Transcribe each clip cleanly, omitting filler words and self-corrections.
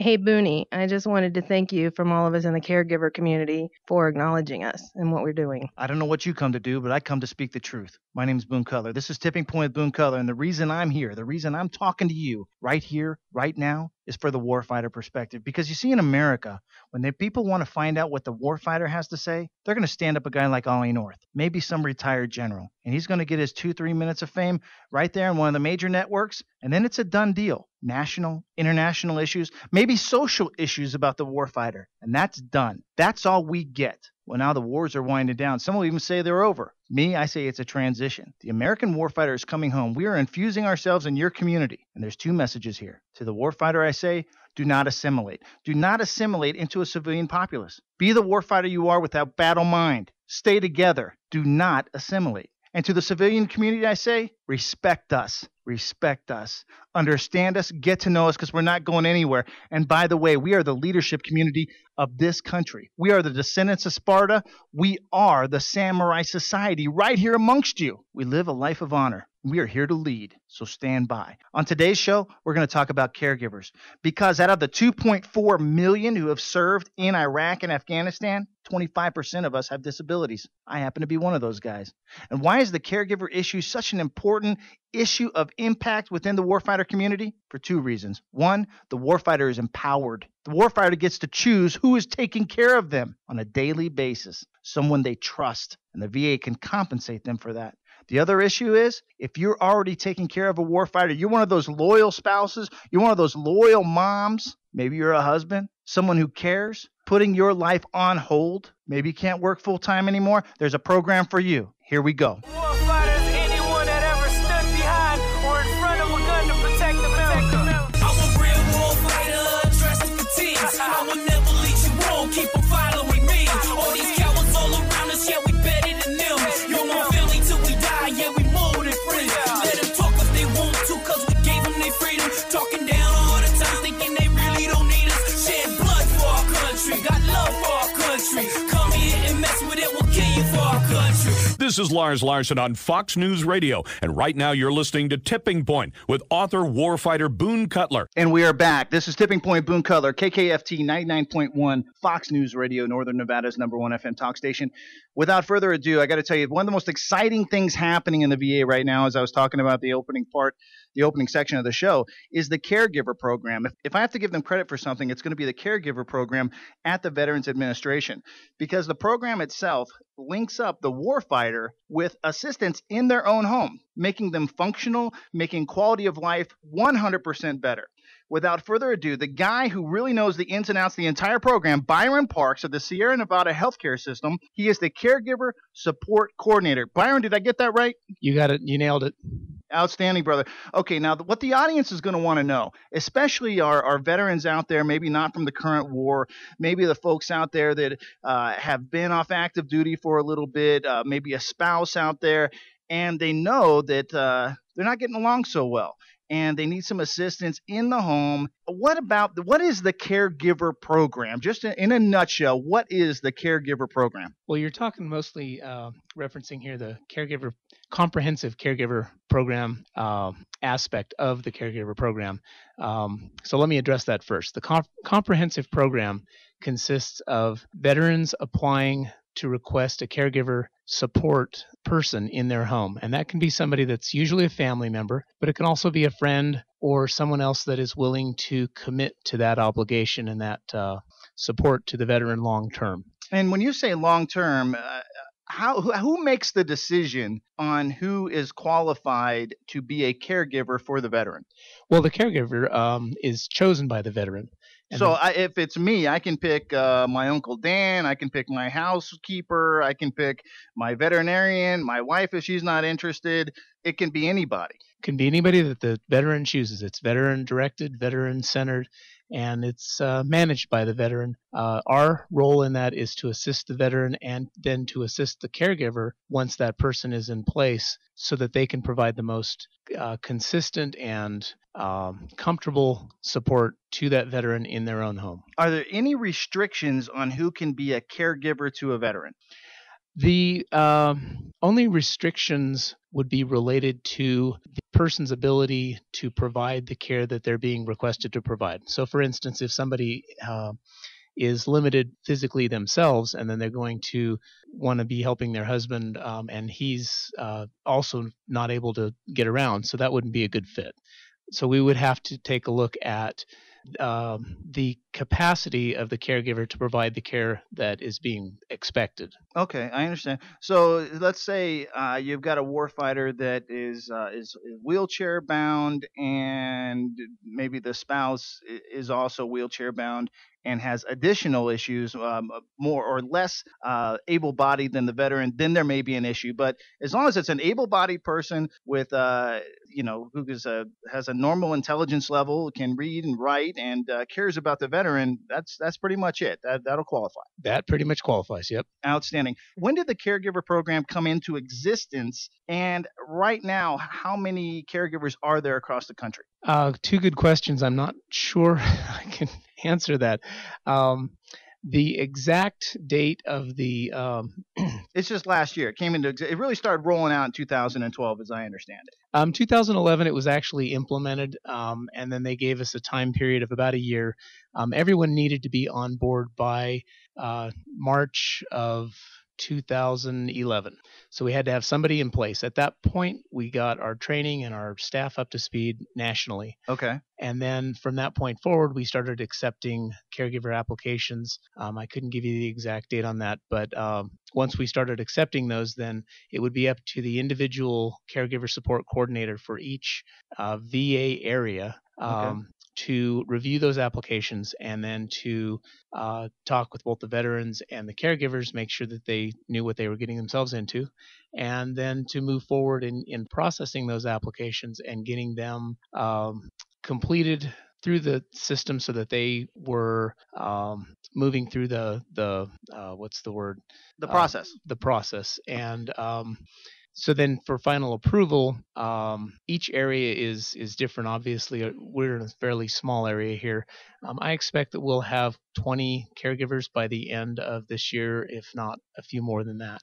Hey, Booney, I just wanted to thank you from all of us in the caregiver community for acknowledging us and what we're doing. I don't know what you come to do, but I come to speak the truth. My name is Boone Cutler. This is Tipping Point with Boone Cutler, and the reason I'm here, the reason I'm talking to you right here, right now, is for the warfighter perspective. Because you see, in America, when people want to find out what the warfighter has to say, they're going to stand up a guy like Ollie North, maybe some retired general, and he's going to get his 2-3 minutes of fame right there in one of the major networks, and then it's a done deal. National, international issues, maybe social issues about the warfighter, and that's done. That's all we get. Well, now the wars are winding down. Some will even say they're over. Me, I say it's a transition. The American warfighter is coming home. We are infusing ourselves in your community. And there's 2 messages here. To the warfighter, I say, do not assimilate. Do not assimilate into a civilian populace. Be the warfighter you are without battle mind. Stay together. Do not assimilate. And to the civilian community, I say, respect us. Respect us. Understand us. Get to know us, because we're not going anywhere. And by the way, we are the leadership community of this country. We are the descendants of Sparta. We are the samurai society right here amongst you. We live a life of honor. We are here to lead, so stand by. On today's show, we're going to talk about caregivers, because out of the 2.4 million who have served in Iraq and Afghanistan, 25% of us have disabilities. I happen to be one of those guys. And why is the caregiver issue such an important issue of impact within the warfighter community? For 2 reasons. 1, the warfighter is empowered. The warfighter gets to choose who is taking care of them on a daily basis, someone they trust, and the VA can compensate them for that. The other issue is, if you're already taking care of a warfighter, you're one of those loyal spouses, you're one of those loyal moms, maybe you're a husband, someone who cares, putting your life on hold, maybe you can't work full time anymore, there's a program for you. Here we go. Warfighters, anyone that ever stood behind or in front of a gun to protect America. I'm a real warfighter, dressed in fatigues. I will never lead you wrong, keep on following me. All these cowards all around us, yeah, we better than them. You're my family till we die, yeah, we more than friends. Let them talk if they want to, cause we gave them their freedom. Talking down all the time, thinking they really don't need us. Shed blood for our country, got love for our country. Come here and mess with it, we'll kill you for our country. This is Lars Larson on Fox News Radio, and right now you're listening to Tipping Point with author warfighter Boone Cutler. And we are back. This is Tipping Point, Boone Cutler, KKFT 99.1, Fox News Radio, Northern Nevada's #1 FM talk station. Without further ado, I got to tell you, one of the most exciting things happening in the VA right now, as I was talking about the opening section of the show, is the caregiver program. If I have to give them credit for something, it's going to be the caregiver program at the Veterans Administration, because the program itself links up the warfighter with assistants in their own home, making them functional, making quality of life 100% better. Without further ado, the guy who really knows the ins and outs of the entire program, Byron Parks of the Sierra Nevada Healthcare System. He is the Caregiver Support Coordinator. Byron, did I get that right? You got it. You nailed it. Outstanding, brother. Okay, now what the audience is going to want to know, especially our veterans out there, maybe not from the current war, maybe the folks out there that have been off active duty for a little bit, maybe a spouse out there, and they know that they're not getting along so well, and they need some assistance in the home. What is the caregiver program? Just in a nutshell, what is the caregiver program? Well, you're talking mostly referencing here the comprehensive caregiver program aspect of the caregiver program. So let me address that first. The comprehensive program consists of veterans applying to request a caregiver support person in their home. And that can be somebody that's usually a family member, but it can also be a friend or someone else that is willing to commit to that obligation and that support to the veteran long term. And when you say long term, who makes the decision on who is qualified to be a caregiver for the veteran? Well, the caregiver is chosen by the veteran. So if it's me, I can pick my Uncle Dan, I can pick my housekeeper, I can pick my veterinarian, my wife if she's not interested. It can be anybody. It can be anybody that the veteran chooses. It's veteran-directed, veteran-centered, and it's managed by the veteran. Our role in that is to assist the veteran and then to assist the caregiver once that person is in place so that they can provide the most consistent and comfortable support to that veteran in their own home. Are there any restrictions on who can be a caregiver to a veteran? The only restrictions would be related to the person's ability to provide the care that they're being requested to provide. So, for instance, if somebody is limited physically themselves, and then they're going to want to be helping their husband, and he's also not able to get around, so that wouldn't be a good fit. So we would have to take a look at the capacity of the caregiver to provide the care that is being expected. Okay, I understand. So let's say you've got a warfighter that is wheelchair bound, and maybe the spouse is also wheelchair bound and has additional issues, more or less able-bodied than the veteran. Then there may be an issue. But as long as it's an able-bodied person with who has a normal intelligence level, can read and write, and cares about the veteran, that's pretty much it. That'll qualify. That pretty much qualifies. Yep. Outstanding. When did the caregiver program come into existence? And right now, how many caregivers are there across the country? Two good questions. I'm not sure I can answer that. The exact date of the it's just last year. It really started rolling out in 2012, as I understand it. 2011, it was actually implemented, and then they gave us a time period of about a year. Everyone needed to be on board by March of 2011. So we had to have somebody in place. At that point, we got our training and our staff up to speed nationally. Okay. And then from that point forward, we started accepting caregiver applications. I couldn't give you the exact date on that, but once we started accepting those, then it would be up to the individual caregiver support coordinator for each VA area to review those applications, and then to talk with both the veterans and the caregivers, make sure that they knew what they were getting themselves into, and then to move forward in processing those applications and getting them completed through the system so that they were moving through the what's the word? The process. The process. And so then for final approval, each area is different. Obviously, we're in a fairly small area here. I expect that we'll have 20 caregivers by the end of this year, if not a few more than that,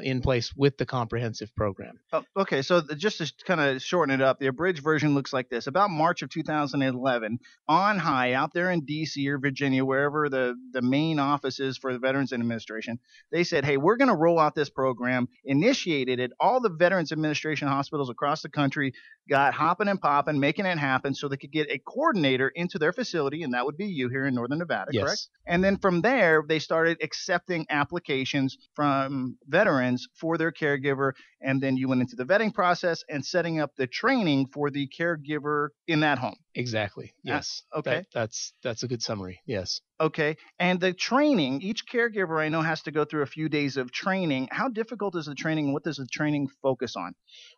in place with the comprehensive program. Oh, okay, so just to kind of shorten it up, the abridged version looks like this. About March of 2011, on high, out there in D.C. or Virginia, wherever the main office is for the Veterans Administration, they said, hey, we're going to roll out this program, initiated it. All the Veterans Administration hospitals across the country got hopping and popping, making it happen so they could get a coordinator into their facility, and that would be you here in Northern Nevada, Yes. correct? And then from there, they started accepting applications from veterans for their caregiver, and then you went into the vetting process and setting up the training for the caregiver in that home. Exactly. Yes. Okay. That's a good summary. Yes. Okay. And the training, each caregiver I know has to go through a few days of training. How difficult is the training? What does the training focus on?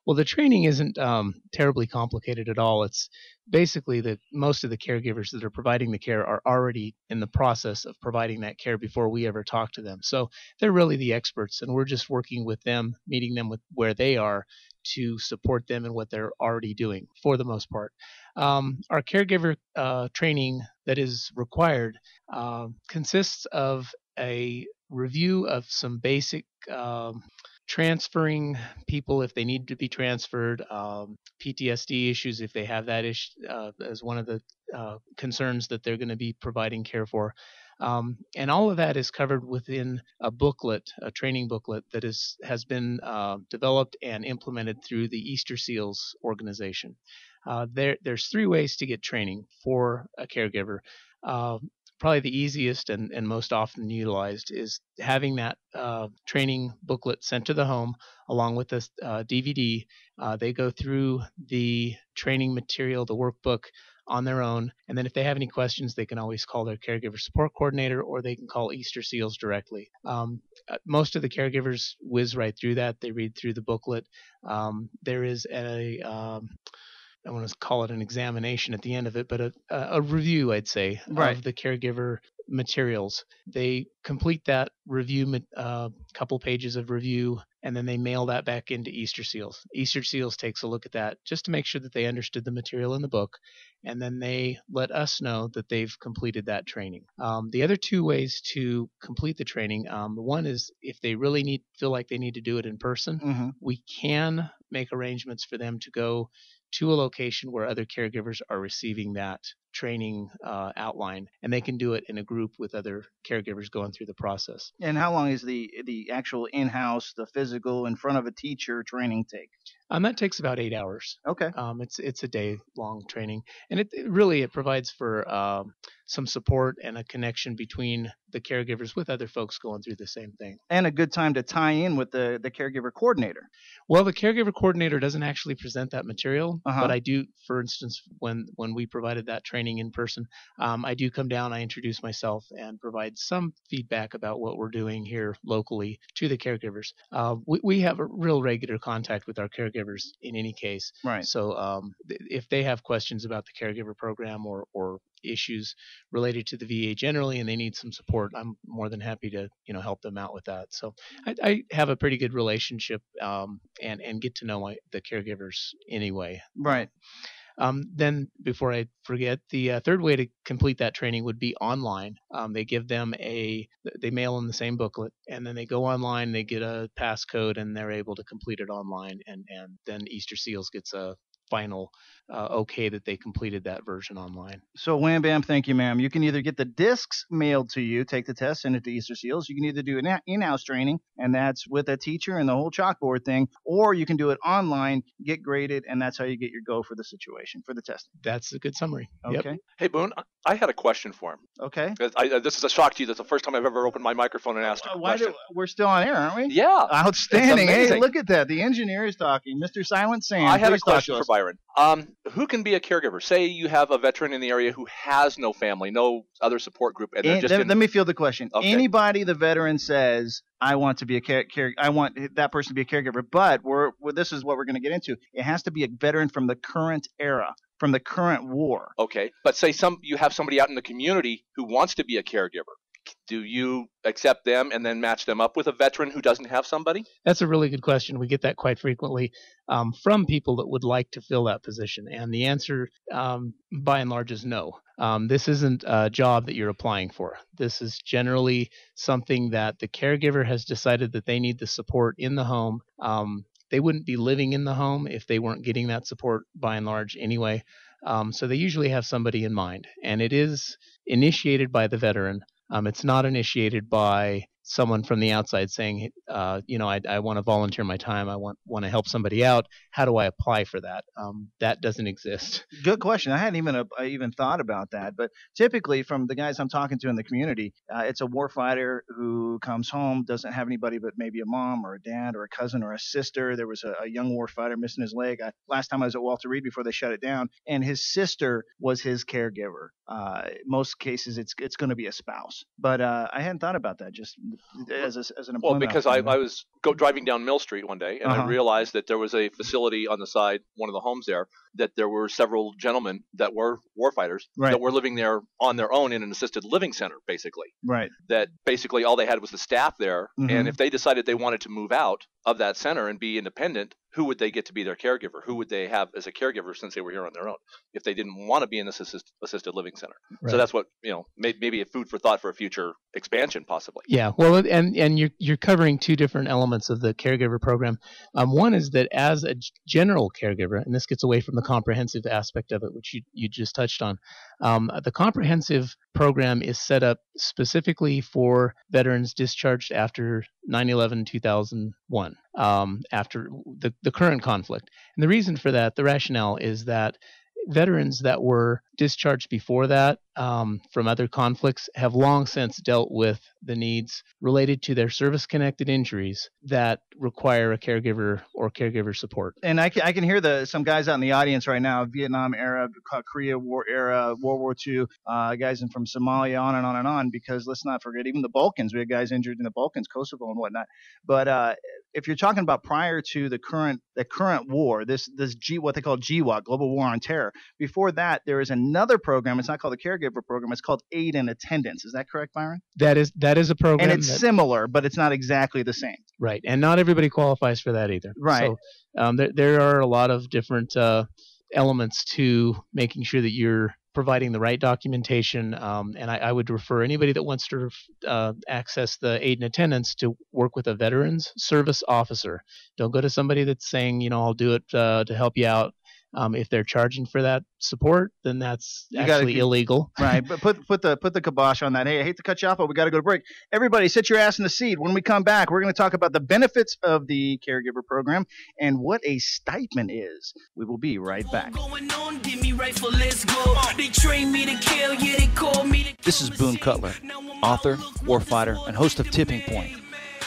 Well, the training isn't terribly complicated at all. It's basically that most of the caregivers that are providing the care are already in the process of providing that care before we ever talk to them. So they're really the experts, and we're just working with them, meeting them with where they are to support them in what they're already doing for the most part. Our caregiver training that is required consists of a review of some basic transferring people if they need to be transferred, PTSD issues if they have that issue as one of the concerns that they're going to be providing care for. And all of that is covered within a booklet, a training booklet that has been developed and implemented through the Easter Seals organization. There's 3 ways to get training for a caregiver. Probably the easiest and most often utilized is having that training booklet sent to the home along with this DVD. They go through the training material, the workbook, on their own, and then if they have any questions, they can always call their caregiver support coordinator, or they can call Easter Seals directly. Most of the caregivers whiz right through that. They read through the booklet. There is I want to call it an examination at the end of it, but a review, I'd say, Right. of the caregiver materials. They complete that review, couple pages of review, and then they mail that back into Easter Seals. Easter Seals takes a look at that just to make sure that they understood the material in the book, and then they let us know that they've completed that training. The other 2 ways to complete the training, one is if they really feel like they need to do it in person, we can make arrangements for them to go to a location where other caregivers are receiving that training outline, and they can do it in a group with other caregivers going through the process. And how long is the actual in-house, the physical, in front of a teacher training take? That takes about 8 hours. Okay. It's a day-long training, and it really provides for some support and a connection between the caregivers with other folks going through the same thing. And a good time to tie in with the caregiver coordinator. Well, the caregiver coordinator doesn't actually present that material, Uh-huh. but I do, for instance, when we provided that training in person, I do come down, I introduce myself, and provide some feedback about what we're doing here locally to the caregivers. We have a real regular contact with our caregivers in any case. Right. So if they have questions about the caregiver program or issues related to the VA generally, and they need some support, I'm more than happy to help them out with that. So I have a pretty good relationship and get to know the caregivers anyway. Right. Then, before I forget, the third way to complete that training would be online. They give them they mail in the same booklet, and then they go online, they get a passcode, and they're able to complete it online. And then Easter Seals gets a final okay that they completed that version online. So wham bam, thank you, ma'am. You can either get the discs mailed to you, take the test, send it to Easter Seals. You can either do an in-house training, and that's with a teacher and the whole chalkboard thing, or you can do it online, get graded, and that's how you get your go for the situation, for the testing. That's a good summary. Okay. Yep. Hey, Boone, I had a question for him. Okay. This is a shock to you. That's the first time I've ever opened my microphone and asked a question. We're still on air, aren't we? Yeah. Outstanding. It's Hey, amazing. look at that. The engineer is talking. Mr. Silent Sam. I had a please talk question to for us. Byron. Who can be a caregiver? Say you have a veteran in the area who has no family, no other support group, and they're just Let me field the question. Okay. Anybody the veteran says, I want to be I want that person to be a caregiver, but this is what we're going to get into. It has to be a veteran from the current era, from the current war. Okay, but say you have somebody out in the community who wants to be a caregiver. Do you accept them and then match them up with a veteran who doesn't have somebody? That's a really good question. We get that quite frequently from people that would like to fill that position. And the answer, by and large, is no. This isn't a job that you're applying for. This is generally something that the caregiver has decided that they need the support in the home. They wouldn't be living in the home if they weren't getting that support, by and large, anyway. So they usually have somebody in mind. And it is initiated by the veteran. It's not initiated by someone from the outside saying, I want to volunteer my time. I want to help somebody out. How do I apply for that? That doesn't exist. Good question. I hadn't even thought about that. But typically, from the guys I'm talking to in the community, it's a warfighter who comes home, doesn't have anybody but maybe a mom or a dad or a cousin or a sister. There was a young warfighter missing his leg. Last time I was at Walter Reed before they shut it down, and his sister was his caregiver. Most cases, it's going to be a spouse. But I hadn't thought about that just as an employment. Well, because I was driving down Mill Street one day, and I realized that there was a facility on the side, one of the homes there, that there were several gentlemen that were warfighters that were living there on their own in an assisted living center, basically. Right. That basically all they had was the staff there, and if they decided they wanted to move out of that center and be independent, who would they get to be their caregiver? Who would they have as a caregiver since they were here on their own if they didn't want to be in this assisted living center? Right. So that's what, maybe a food for thought for a future expansion possibly. Yeah, well, and you're covering two different elements of the caregiver program. One is that as a general caregiver, and this gets away from the comprehensive aspect of it, which you just touched on, the comprehensive program is set up specifically for veterans discharged after 9/11/2001, after the current conflict. And the reason for that, the rationale, is that veterans that were discharged before that from other conflicts have long since dealt with the needs related to their service-connected injuries that require a caregiver or caregiver support. And I can hear some guys out in the audience right now, Vietnam era, Korea War era, World War II, guys from Somalia, on and on and on, because let's not forget, even the Balkans, we had guys injured in the Balkans, Kosovo and whatnot. But if you're talking about prior to the current war, this what they call GWOT, Global War on Terror, before that, there is another program. It's not called the Caregiver Program. It's called Aid and Attendance. Is that correct, Byron? That is a program. And it's similar, but it's not exactly the same. Right. And not everybody qualifies for that either. Right. So there are a lot of different elements to making sure that you're providing the right documentation. And I would refer anybody that wants to access the aid and attendance to work with a veterans service officer. Don't go to somebody that's saying, I'll do it to help you out. If they're charging for that support, then that's actually illegal. Right, but put the kibosh on that. Hey, I hate to cut you off, but we got to go to break. Everybody, sit your ass in the seat. When we come back, we're going to talk about the benefits of the caregiver program and what a stipend is. We will be right back. This is Boone Cutler, author, warfighter, and host of Tipping Point.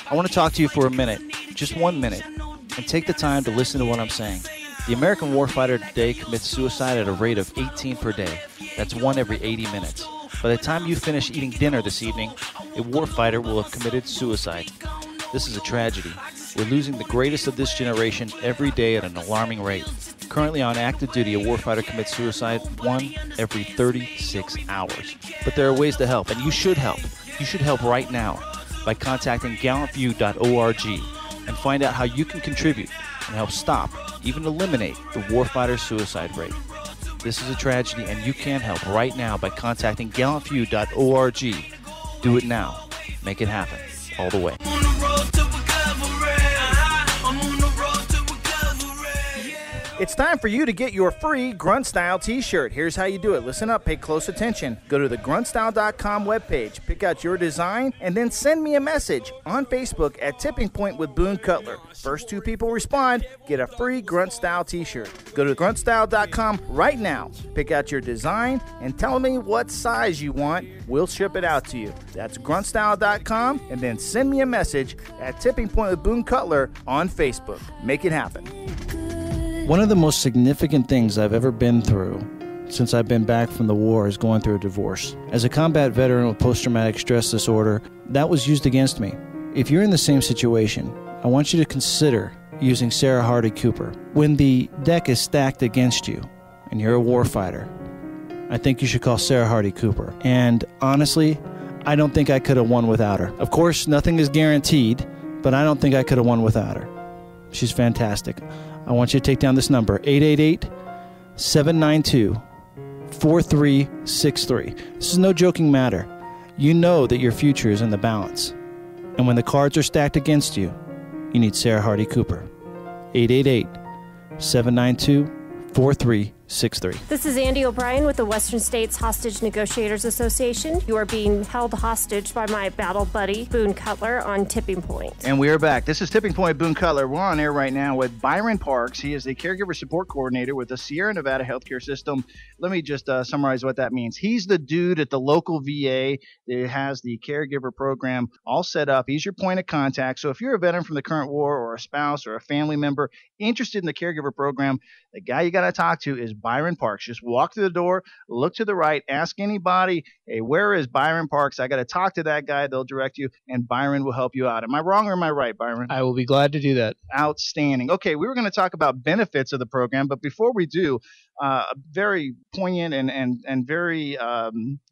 I want to talk to you for a minute, just 1 minute, and take the time to listen to what I'm saying. The American warfighter today commits suicide at a rate of 18 per day. That's 1 every 80 minutes. By the time you finish eating dinner this evening, a warfighter will have committed suicide. This is a tragedy. We're losing the greatest of this generation every day at an alarming rate. Currently on active duty, a warfighter commits suicide 1 every 36 hours. But there are ways to help, and you should help. You should help right now by contacting gallantview.org and find out how you can contribute and help stop, even eliminate, the warfighter suicide rate. This is a tragedy, and you can help right now by contacting gallantview.org. Do it now. Make it happen. All the way. It's time for you to get your free Grunt Style t-shirt. Here's how you do it. Listen up, pay close attention. Go to the gruntstyle.com webpage, pick out your design, and then send me a message on Facebook at Tipping Point with Boone Cutler. First 2 people respond, get a free Grunt Style t-shirt. Go to gruntstyle.com right now, pick out your design, and tell me what size you want. We'll ship it out to you. That's gruntstyle.com, and then send me a message at Tipping Point with Boone Cutler on Facebook. Make it happen. One of the most significant things I've ever been through since I've been back from the war is going through a divorce. As a combat veteran with post-traumatic stress disorder, that was used against me. If you're in the same situation, I want you to consider using Sarah Hardy Cooper. When the deck is stacked against you and you're a warfighter, I think you should call Sarah Hardy Cooper. And honestly, I don't think I could have won without her. Of course, nothing is guaranteed, but I don't think I could have won without her. She's fantastic. I want you to take down this number, 888-792-4363. This is no joking matter. You know that your future is in the balance. And when the cards are stacked against you, you need Sarah Hardy Cooper. 888-792-4363. This is Andy O'Brien with the Western States Hostage Negotiators Association. You are being held hostage by my battle buddy, Boone Cutler, on Tipping Point. And we are back. This is Tipping Point Boone Cutler. We're on air right now with Byron Parks. He is the Caregiver Support Coordinator with the Sierra Nevada Healthcare System. Let me just summarize what that means. He's the dude at the local VA that has the Caregiver Program all set up. He's your point of contact. So if you're a veteran from the current war or a spouse or a family member interested in the Caregiver Program, the guy you got to talk to is Byron Parks. Just walk through the door, look to the right, ask anybody, hey, where is Byron Parks? I got to talk to that guy. They'll direct you, and Byron will help you out. Am I wrong or am I right, Byron? I will be glad to do that. Outstanding. Okay, we were going to talk about benefits of the program, but before we do, a very poignant and very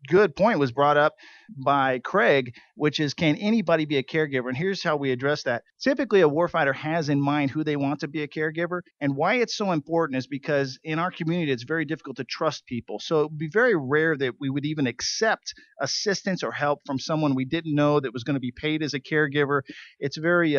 good point was brought up by Craig, which is, can anybody be a caregiver? And here's how we address that. Typically, a warfighter has in mind who they want to be a caregiver, and why it's so important is because in our community, it's very difficult to trust people. So it would be very rare that we would even accept assistance or help from someone we didn't know that was going to be paid as a caregiver. It's very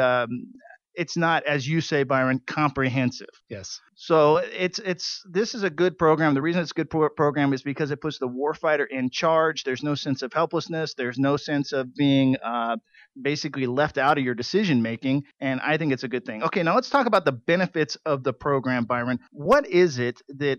it's not, as you say, Byron, comprehensive. Yes. So this is a good program. The reason it's a good program is because it puts the warfighter in charge. There's no sense of helplessness. There's no sense of being basically left out of your decision making, and I think it's a good thing. Okay, now let's talk about the benefits of the program, Byron. What is it that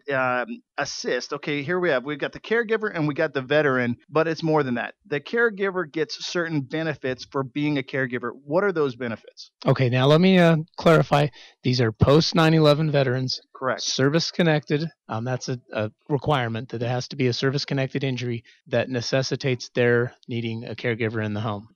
assists? Okay, here we've got the caregiver and we got the veteran, but it's more than that. The caregiver gets certain benefits for being a caregiver. What are those benefits? Okay, now let me clarify. These are post 9/11 veterans. Correct. Service connected. That's a requirement, that there has to be a service connected injury that necessitates their needing a caregiver in the home.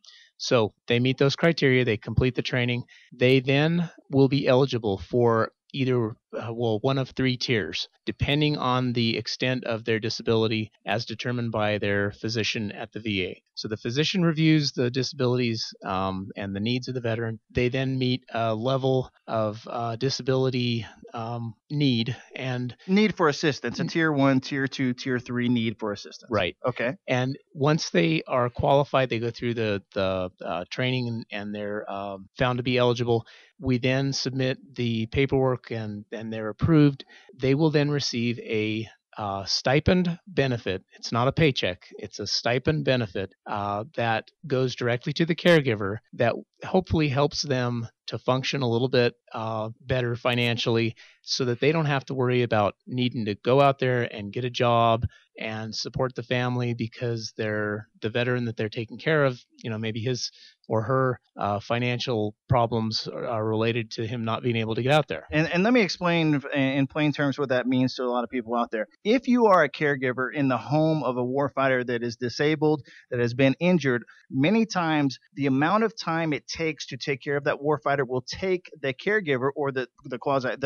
So they meet those criteria, they complete the training, they then will be eligible for either one of 3 tiers, depending on the extent of their disability as determined by their physician at the VA. So the physician reviews the disabilities and the needs of the veteran. They then meet a level of disability need for assistance, a tier 1, tier 2, tier 3 need for assistance. Right. Okay. And once they are qualified, they go through the training and they're found to be eligible. We then submit the paperwork and and they're approved, they will then receive a stipend benefit. It's not a paycheck. It's a stipend benefit that goes directly to the caregiver that hopefully helps them to function a little bit better financially so that they don't have to worry about needing to go out there and get a job and support the family because the veteran that they're taking care of, maybe his or her financial problems are related to him not being able to get out there. And let me explain in plain terms what that means to a lot of people out there. If you are a caregiver in the home of a warfighter that is disabled, that has been injured, many times the amount of time it takes to take care of that warfighter will take the caregiver or the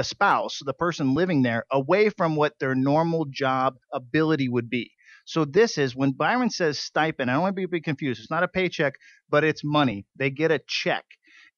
spouse, the person living there, away from what their normal job ability would be. So this is when Byron says stipend, I don't want to be confused. It's not a paycheck, but it's money. They get a check.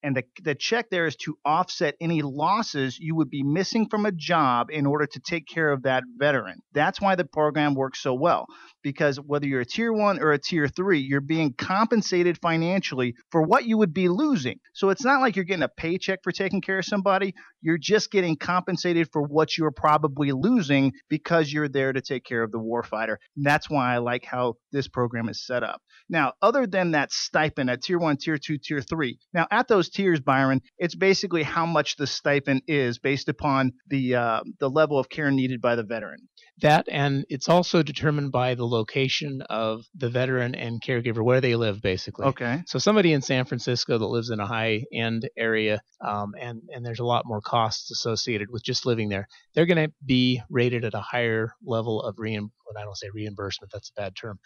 And the check there is to offset any losses you would be missing from a job in order to take care of that veteran. That's why the program works so well, because whether you're a tier 1 or a tier 3, you're being compensated financially for what you would be losing. So it's not like you're getting a paycheck for taking care of somebody. You're just getting compensated for what you're probably losing because you're there to take care of the warfighter. That's why I like how this program is set up. Now, other than that stipend at tier 1, tier 2, tier 3, now at those tiers, Byron, it's basically how much the stipend is based upon the level of care needed by the veteran. That, and it's also determined by the location of the veteran and caregiver, where they live, basically. Okay. So somebody in San Francisco that lives in a high-end area, and there's a lot more costs associated with just living there, they're going to be rated at a higher level of I don't say reimbursement, that's a bad term,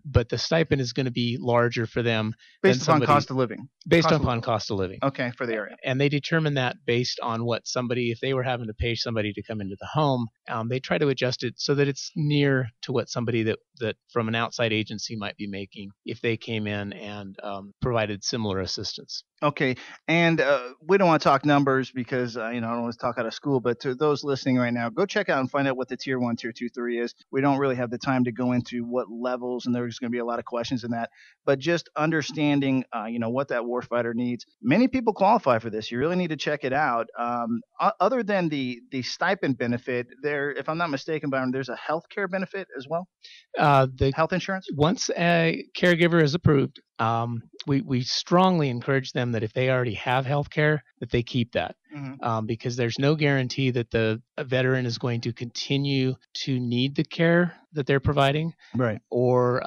but the stipend is going to be larger for them. Based upon cost of living. Based upon cost of living. Okay, for the area. And they determine that based on what if they were having to pay somebody to come into the home, they try to adjust it so that it's near to what somebody that from an outside agency might be making if they came in and provided similar assistance. Okay, and we don't want to talk numbers because I don't want to talk out of school, but to those listening right now, go check out and find out what the tier 1, tier 2, 3 is. We don't really have the time to go into what levels, and there's going to be a lot of questions in that, but just understanding what that warfighter needs. Many people qualify for this. You really need to check it out. Other than the stipend benefit, if I'm not mistaken, Byron, there's a health care benefit as well? The health insurance? Once a caregiver is approved, we strongly encourage them that if they already have health care, that they keep that. Mm-hmm. Because there's no guarantee that the veteran is going to continue to need the care that they're providing. Right. Or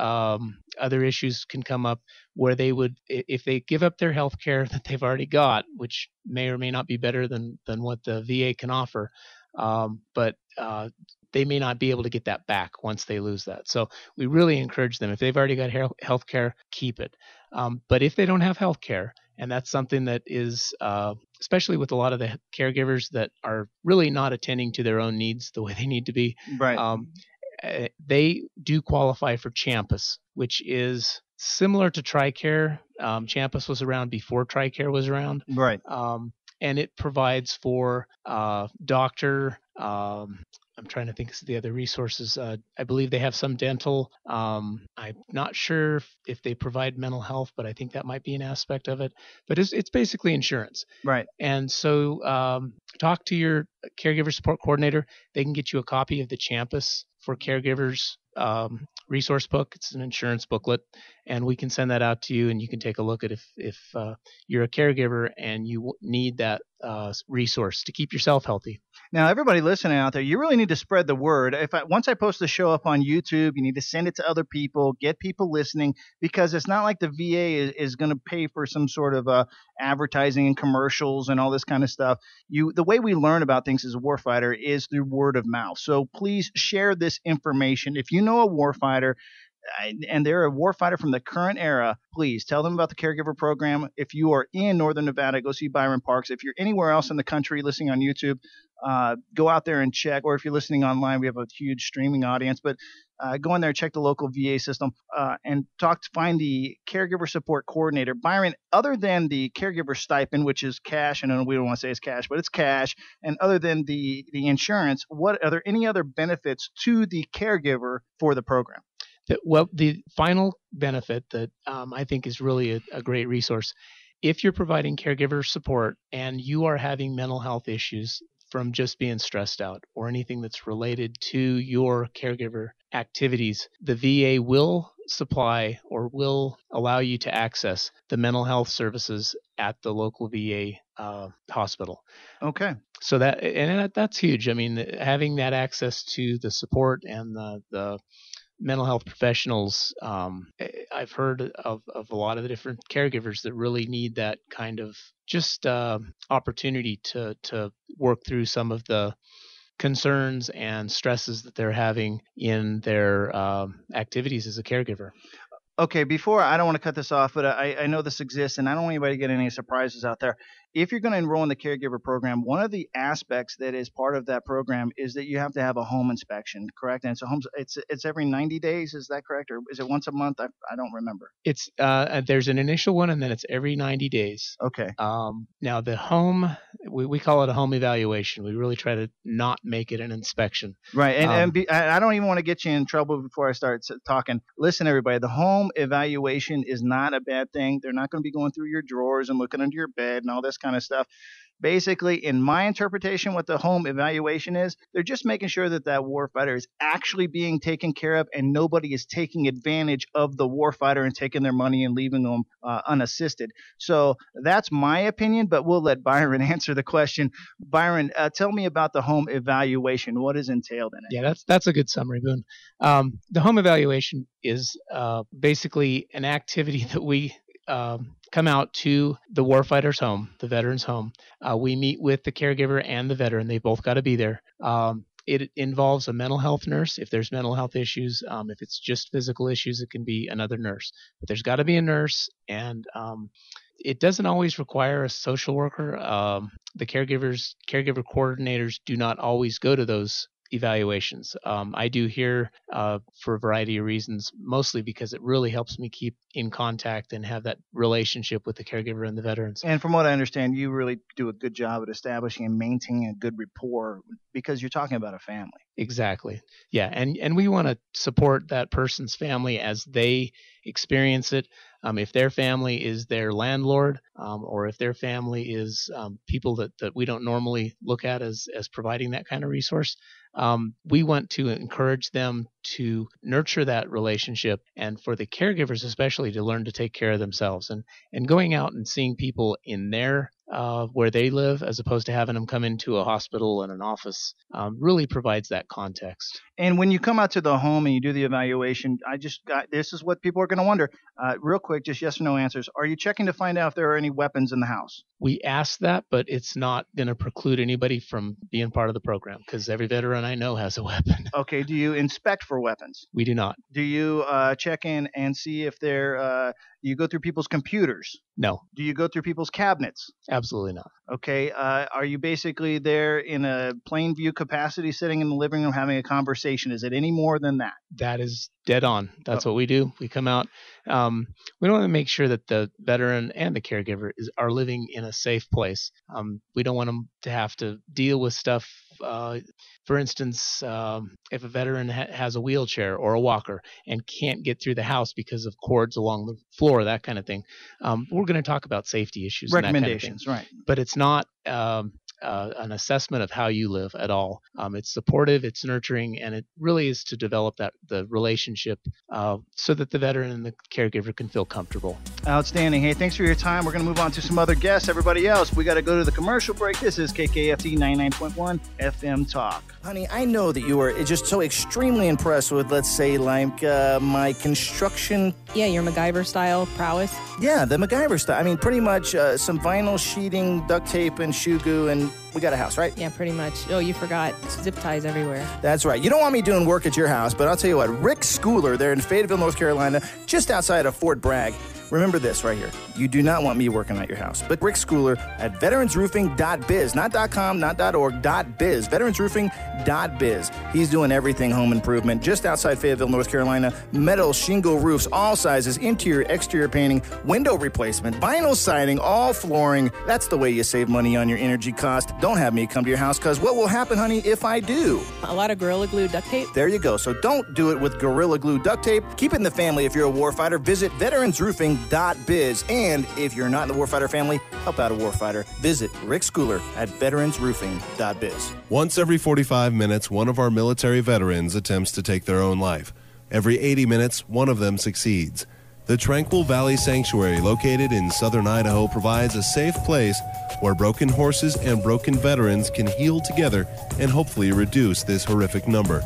other issues can come up where they would, if they give up their health care that they've already got, which may or may not be better than what the VA can offer, but they may not be able to get that back once they lose that. So we really encourage them, if they've already got health care, keep it. But if they don't have health care, and that's something that is, especially with a lot of the caregivers that are really not attending to their own needs the way they need to be, right. They do qualify for Champus, which is similar to TRICARE. Champus was around before TRICARE was around. Right. And it provides for doctor, I'm trying to think of the other resources. I believe they have some dental. I'm not sure if they provide mental health, but I think that might be an aspect of it. But it's basically insurance. Right. And so talk to your caregiver support coordinator. They can get you a copy of the Champus for Caregivers resource book. It's an insurance booklet, and we can send that out to you, and you can take a look at if you're a caregiver and you need that resource to keep yourself healthy. Now, everybody listening out there, you really need to spread the word. Once I post the show up on YouTube, you need to send it to other people, get people listening, because it's not like the VA is going to pay for some sort of advertising and commercials and all this kind of stuff. The way we learn about things as a warfighter is through word of mouth. So please share this information. If you know a warfighter, and they're a warfighter from the current era, please tell them about the caregiver program. If you are in Northern Nevada, go see Byron Parks. If you're anywhere else in the country listening on YouTube, go out there and check. Or if you're listening online, we have a huge streaming audience. But go in there, check the local VA system, and find the caregiver support coordinator. Byron, other than the caregiver stipend, which is cash, and we don't want to say it's cash, but it's cash, and other than the insurance, are there any other benefits to the caregiver for the program? Well, the final benefit that I think is really a great resource, if you're providing caregiver support and you are having mental health issues, from just being stressed out or anything that's related to your caregiver activities, the VA will supply or will allow you to access the mental health services at the local VA hospital. Okay. So that's huge. I mean, having that access to the support and the mental health professionals, I've heard of a lot of the different caregivers that really need that kind of just opportunity to work through some of the concerns and stresses that they're having in their activities as a caregiver. Okay, I don't want to cut this off, but I know this exists, and I don't want anybody to get any surprises out there. If you're going to enroll in the caregiver program, one of the aspects that is part of that program is that you have to have a home inspection, correct? And it's every 90 days, is that correct? Or is it once a month? I don't remember. It's there's an initial one, and then it's every 90 days. Okay. Now the home, we call it a home evaluation. We really try to not make it an inspection. Right, I don't even want to get you in trouble before I start talking. Listen, everybody, the home evaluation is not a bad thing. They're not going to be going through your drawers and looking under your bed and all this kind of stuff. Basically, in my interpretation, what the home evaluation is, they're just making sure that warfighter is actually being taken care of and nobody is taking advantage of the warfighter and taking their money and leaving them unassisted. So that's my opinion, but we'll let Byron answer the question. Byron, tell me about the home evaluation. What is entailed in it? Yeah, that's a good summary, Boone. The home evaluation is basically an activity that we come out to the warfighter's home, the veteran's home. We meet with the caregiver and the veteran. They both got to be there. It involves a mental health nurse if there's mental health issues. If it's just physical issues, it can be another nurse. But there's got to be a nurse, and it doesn't always require a social worker. The caregiver coordinators do not always go to those evaluations. I do here for a variety of reasons, mostly because it really helps me keep in contact and have that relationship with the caregiver and the veterans. And from what I understand, you really do a good job at establishing and maintaining a good rapport because you're talking about a family. Exactly. Yeah, and we want to support that person's family as they experience it. If their family is their landlord, or if their family is people that we don't normally look at as providing that kind of resource, we want to encourage them to nurture that relationship, and for the caregivers especially to learn to take care of themselves. And going out and seeing people in their where they live, as opposed to having them come into a hospital and an office, really provides that context. And when you come out to the home and you do the evaluation, this is what people are going to wonder. Real quick, just yes or no answers. Are you checking to find out if there are any weapons in the house? We ask that, but it's not going to preclude anybody from being part of the program because every veteran I know has a weapon. Okay. Do you inspect for weapons? We do not. Do you check in and see if do you go through people's computers? No. Do you go through people's cabinets? Absolutely not. Okay. Are you basically there in a plain view capacity sitting in the living room having a conversation? Is it any more than that? That is dead on. That's what we do. We come out. We want to make sure that the veteran and the caregiver are living in a safe place. We don't want them to have to deal with stuff. For instance, if a veteran has a wheelchair or a walker and can't get through the house because of cords along the floor, that kind of thing, we're going to talk about safety issues. Recommendations, and that kind of thing. Right. But it's not an assessment of how you live at all. It's supportive, it's nurturing, and it really is to develop the relationship so that the veteran and the caregiver can feel comfortable. Outstanding. Hey, thanks for your time. We're going to move on to some other guests. Everybody else, we got to go to the commercial break. This is KKFT 99.1 FM Talk. Honey, I know that you are just so extremely impressed with, let's say, like my construction. Yeah, your MacGyver-style prowess. Yeah, the MacGyver style. I mean, pretty much some vinyl sheeting, duct tape, and shoe goo, and we got a house, right? Yeah, pretty much. Oh, you forgot. Zip ties everywhere. That's right. You don't want me doing work at your house, but I'll tell you what. Rick Schooler there in Fayetteville, North Carolina, just outside of Fort Bragg. Remember this right here. You do not want me working at your house. But Rick Schooler at veteransroofing.biz, not .com, not .org, .biz, veteransroofing.biz. He's doing everything home improvement just outside Fayetteville, North Carolina. Metal, shingle roofs, all sizes, interior, exterior painting, window replacement, vinyl siding, all flooring. That's the way you save money on your energy cost. Don't have me come to your house, because what will happen, honey, if I do? A lot of Gorilla Glue duct tape. There you go. So don't do it with Gorilla Glue duct tape. Keep it in the family if you're a warfighter. Visit veteransroofing.biz. veteransroofing.biz. And if you're not in the warfighter family, help out a warfighter. Visit Rick Schooler at veteransroofing.biz. Once every 45 minutes, one of our military veterans attempts to take their own life. Every 80 minutes, one of them succeeds. The Tranquil Valley Sanctuary, located in southern Idaho, provides a safe place where broken horses and broken veterans can heal together and hopefully reduce this horrific number.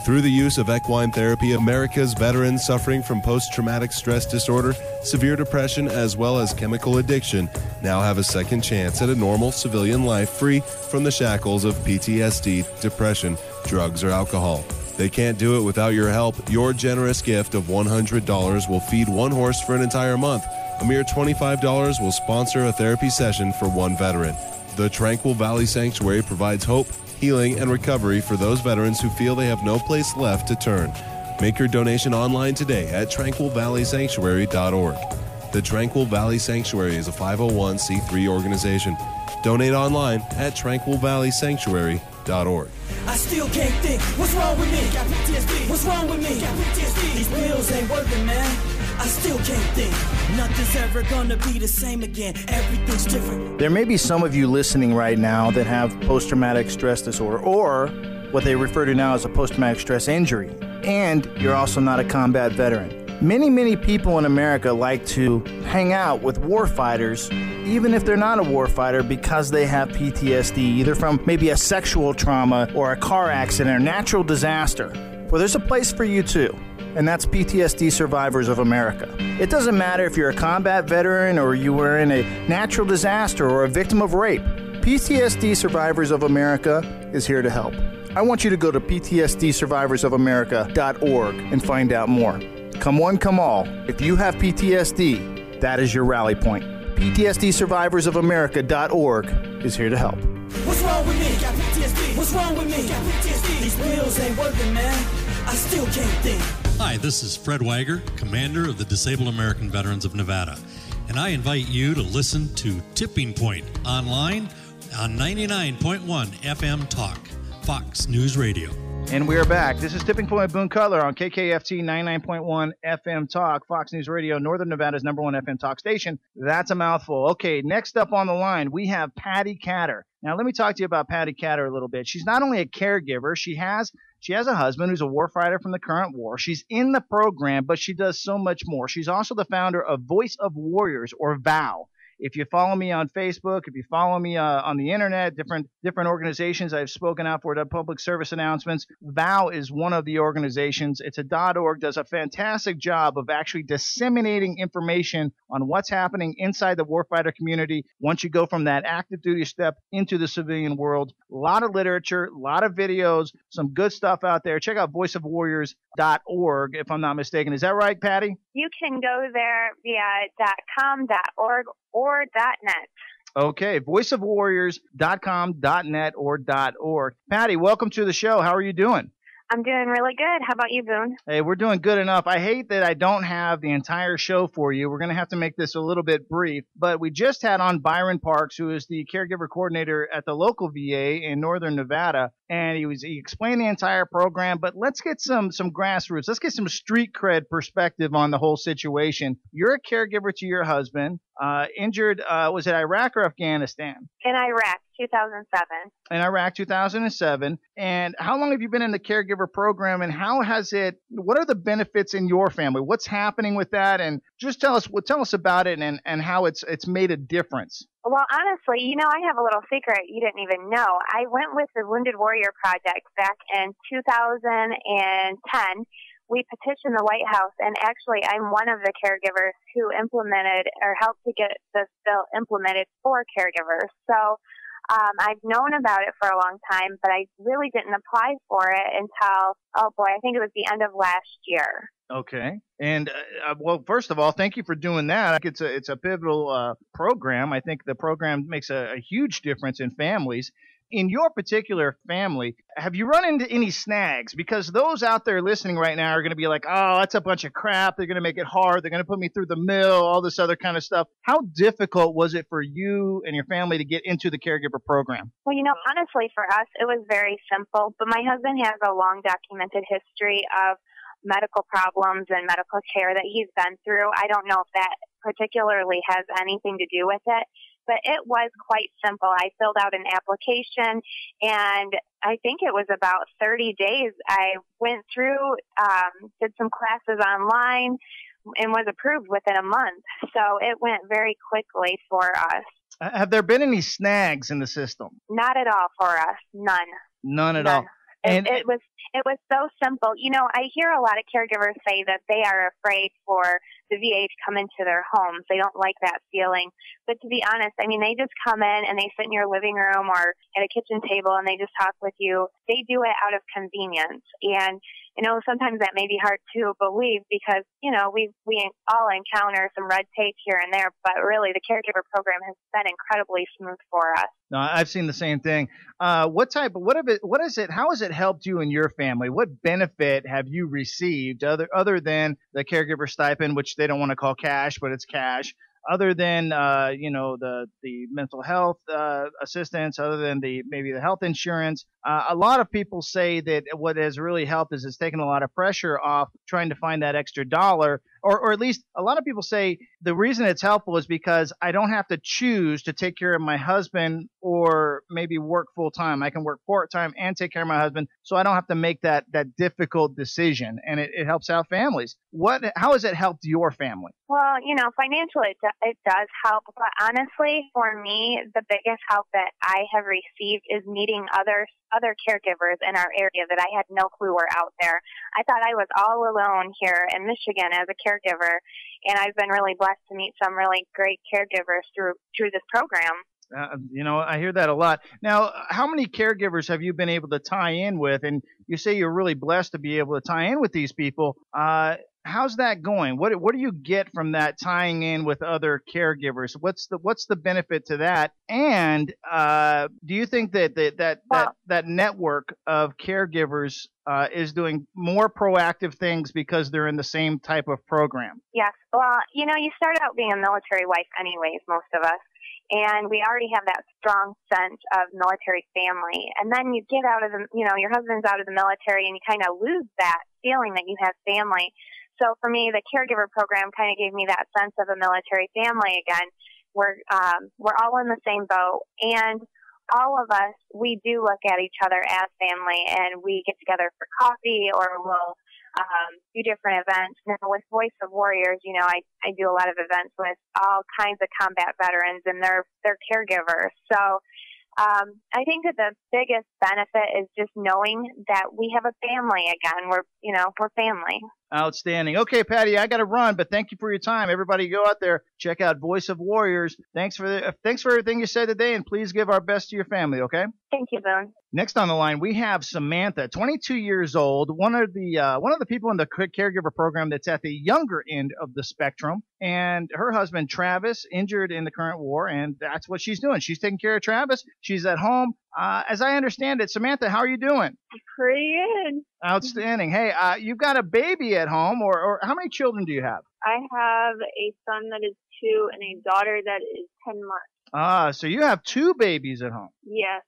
Through the use of equine therapy, America's veterans suffering from post-traumatic stress disorder, severe depression, as well as chemical addiction now have a second chance at a normal civilian life free from the shackles of PTSD, depression, drugs, or alcohol. They can't do it without your help. Your generous gift of $100 will feed one horse for an entire month. A mere $25 will sponsor a therapy session for one veteran. The Tranquil Valley Sanctuary provides hope, healing, and recovery for those veterans who feel they have no place left to turn. Make your donation online today at tranquilvalleysanctuary.org. The Tranquil Valley Sanctuary is a 501c3 organization. Donate online at tranquilvalleysanctuary.org. I still can't think. What's wrong with me? Got PTSD. What's wrong with me? Got PTSD. These pills ain't working, man. I still can't think. Nothing's ever gonna be the same again. Everything's different. There may be some of you listening right now that have post-traumatic stress disorder, or what they refer to now as a post-traumatic stress injury, and you're also not a combat veteran. Many people in America like to hang out with warfighters, even if they're not a warfighter, because they have PTSD, either from maybe a sexual trauma or a car accident or natural disaster. Well, there's a place for you too, and that's PTSD Survivors of America. It doesn't matter if you're a combat veteran or you were in a natural disaster or a victim of rape. PTSD Survivors of America is here to help. I want you to go to ptsdsurvivorsofamerica.org and find out more. Come one, come all. If you have PTSD, that is your rally point. ptsdsurvivorsofamerica.org is here to help. What's wrong with me? Got PTSD. What's wrong with me? Got PTSD. These pills ain't working, man. I still can't think. Hi, this is Fred Wager, Commander of the Disabled American Veterans of Nevada, and I invite you to listen to Tipping Point online on 99.1 FM Talk, Fox News Radio. And we are back. This is Tipping Point with Boone Cutler on KKFT 99.1 FM Talk, Fox News Radio, Northern Nevada's #1 FM talk station. That's a mouthful. Okay, next up on the line, we have Patty Catter. Now, let me talk to you about Patty Catter a little bit. She's not only a caregiver, she has a husband who's a warfighter from the current war. She's in the program, but she does so much more. She's also the founder of Voice of Warriors, or VOW. If you follow me on Facebook, if you follow me on the internet, different organizations I've spoken out for the public service announcements, VOW is one of the organizations. It's a .org, does a fantastic job of actually disseminating information on what's happening inside the warfighter community once you go from that active duty step into the civilian world. A lot of literature, a lot of videos, some good stuff out there. Check out voiceofwarriors.org, if I'm not mistaken. Is that right, Patty? You can go there via .com, .org, or .net. Okay, voiceofwarriors.com, .net, or .org. Patty, welcome to the show. How are you doing? I'm doing really good. How about you, Boone? Hey, we're doing good enough. I hate that I don't have the entire show for you. We're going to have to make this a little bit brief. But we just had on Byron Parks, who is the caregiver coordinator at the local VA in Northern Nevada. And he explained the entire program. But let's get some grassroots. Let's get some street cred perspective on the whole situation. You're a caregiver to your husband. Injured, was it Iraq or Afghanistan? In Iraq, 2007. In Iraq, 2007. And how long have you been in the caregiver program, and what are the benefits in your family? What's happening with that? And just tell us about it and how it's made a difference. Well, honestly, I have a little secret you didn't even know. I went with the Wounded Warrior Project back in 2010. We petitioned the White House, and actually I'm one of the caregivers who implemented or helped to get this bill implemented for caregivers. So I've known about it for a long time, but I really didn't apply for it until, I think it was the end of last year. Okay. And, well, first of all, thank you for doing that. I think it's a pivotal program. I think the program makes a huge difference in families. In your particular family, have you run into any snags? Because those out there listening right now are going to be like, oh, that's a bunch of crap. They're going to make it hard. They're going to put me through the mill, all this other kind of stuff. How difficult was it for you and your family to get into the caregiver program? Well, honestly, for us, it was very simple. But my husband has a long documented history of medical problems and medical care that he's been through. I don't know if that particularly has anything to do with it, but it was quite simple. I filled out an application, and I think it was about 30 days. I went through, did some classes online, and was approved within a month. So it went very quickly for us. Have there been any snags in the system? Not at all for us. None. None at all. And it was so simple. You know, I hear a lot of caregivers say that they are afraid for the VA to come into their homes. They don't like that feeling. But to be honest, I mean, they just come in and they sit in your living room or at a kitchen table and they just talk with you. They do it out of convenience. And, you know, sometimes that may be hard to believe because, you know, we all encounter some red tape here and there, but really the caregiver program has been incredibly smooth for us. No, I've seen the how has it helped you and your family? What benefit have you received other than the caregiver stipend, which they don't want to call cash, but it's cash? Other than the mental health assistance, other than maybe the health insurance, a lot of people say that what has really helped is it's taken a lot of pressure off trying to find that extra dollar, or at least a lot of people say the reason it's helpful is because I don't have to choose to take care of my husband or maybe work full time. I can work part time and take care of my husband, so I don't have to make that difficult decision, and it helps out families. How has it helped your family? Well, you know, financially it does help, but honestly, for me, the biggest help that I have received is meeting other caregivers in our area that I had no clue were out there. I thought I was all alone here in Michigan as a caregiver, and I've been really blessed to meet some really great caregivers through this program. I hear that a lot. Now, how many caregivers have you been able to tie in with? And you say you're really blessed to be able to tie in with these people. How's that going? What do you get from that tying in with other caregivers? What's the benefit to that? And do you think that network of caregivers is doing more proactive things because they're in the same type of program? Yes. Well, you know, you start out being a military wife anyways, most of us. And we already have that strong sense of military family. And then you get out of your husband's out of the military and you kind of lose that feeling that you have family. So for me, the caregiver program kind of gave me that sense of a military family again. We're all in the same boat, and all of us, we do look at each other as family, and we get together for coffee or we'll do different events. Now with Voice of Warriors, you know, I do a lot of events with all kinds of combat veterans and their caregivers. So I think that the biggest benefit is just knowing that we have a family again. We're family. Outstanding. Okay, Patty, I got to run, but thank you for your time. Everybody go out there, check out Voice of Warriors. Thanks for everything you said today, and please give our best to your family, okay? Thank you, Boone. Next on the line, we have Samantha, 22 years old, one of the people in the caregiver program that's at the younger end of the spectrum, and her husband, Travis, injured in the current war, and that's what she's doing. She's taking care of Travis. She's at home. As I understand it, Samantha, how are you doing? Pretty good. Outstanding. Hey, you've got a baby at home, or how many children do you have? I have a son that is 2 and a daughter that is 10 months. So you have 2 babies at home. Yes.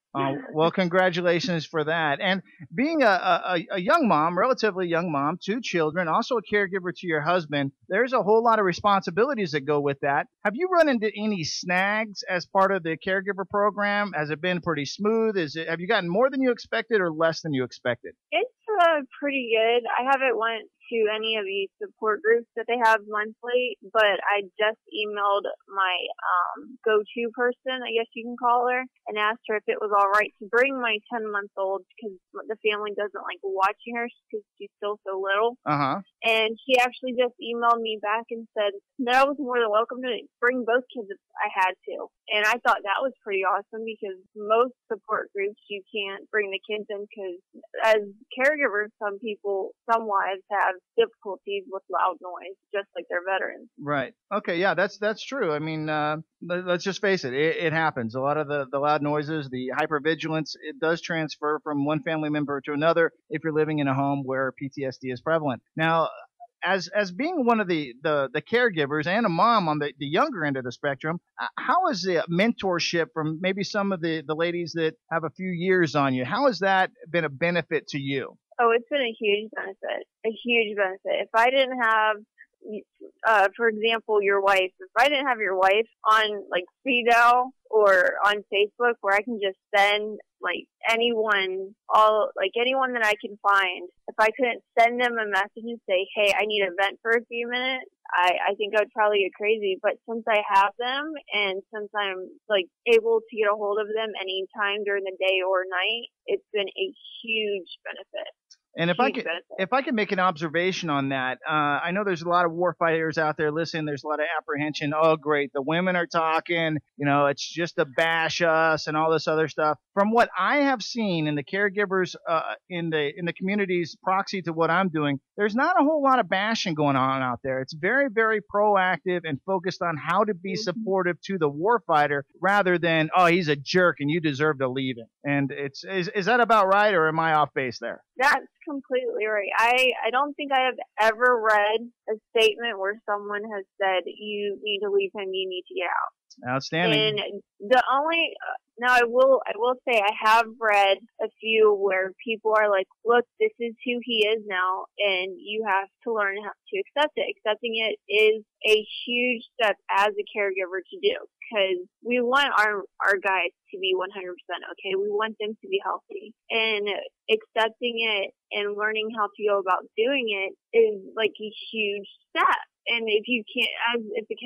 Well, congratulations for that. And being a young mom, relatively young mom, 2 children, also a caregiver to your husband, there's a whole lot of responsibilities that go with that. Have you run into any snags as part of the caregiver program? Has it been pretty smooth? Have you gotten more than you expected or less than you expected? It's pretty good. I haven't went to any of the support groups that they have monthly, but I just emailed my go-to person, I guess you can call her, and asked her if it was all right to bring my 10-month-old because the family doesn't like watching her because she's still so little. And she actually just emailed me back and said that I was more than welcome to bring both kids if I had to. And I thought that was pretty awesome because most support groups you can't bring the kids in because as caregivers, some wives have difficulties with loud noise, just like their veterans. Right. Okay. Yeah, that's true. I mean, let's just face it. It happens. A lot of the loud noises, the hypervigilance, it does transfer from one family member to another if you're living in a home where PTSD is prevalent. Now, as being one of the caregivers and a mom on the younger end of the spectrum, how is the mentorship from maybe some of the ladies that have a few years on you? How has that been a benefit to you? Oh, it's been a huge benefit. A huge benefit. If I didn't have for example, your wife. If I didn't have your wife on like speed dial or on Facebook, where I can just send like anyone that I can find, if I couldn't send them a message and say, hey, I need a vent for a few minutes, I think I would probably get crazy. But since I have them, and since I'm like able to get a hold of them anytime during the day or night, it's been a huge benefit. And if I could make an observation on that, I know there's a lot of warfighters out there listening. There's a lot of apprehension. Oh, great, the women are talking. It's just to bash us and all this other stuff. From what I have seen in the caregivers in the community's proxy to what I'm doing, there's not a whole lot of bashing going on out there. It's very, very proactive and focused on how to be supportive to the warfighter rather than, oh, he's a jerk and you deserve to leave him. And is that about right, or am I off base there? That's completely right. I don't think I have ever read a statement where someone has said, you need to leave him, you need to get out. Outstanding. And the only, now I will say I have read a few where people are like, look, this is who he is now, and you have to learn how to accept it. Accepting it is a huge step as a caregiver to do, because we want our guys to be 100% okay. We want them to be healthy, and accepting it and learning how to go about doing it is like a huge step. And if you can't, if the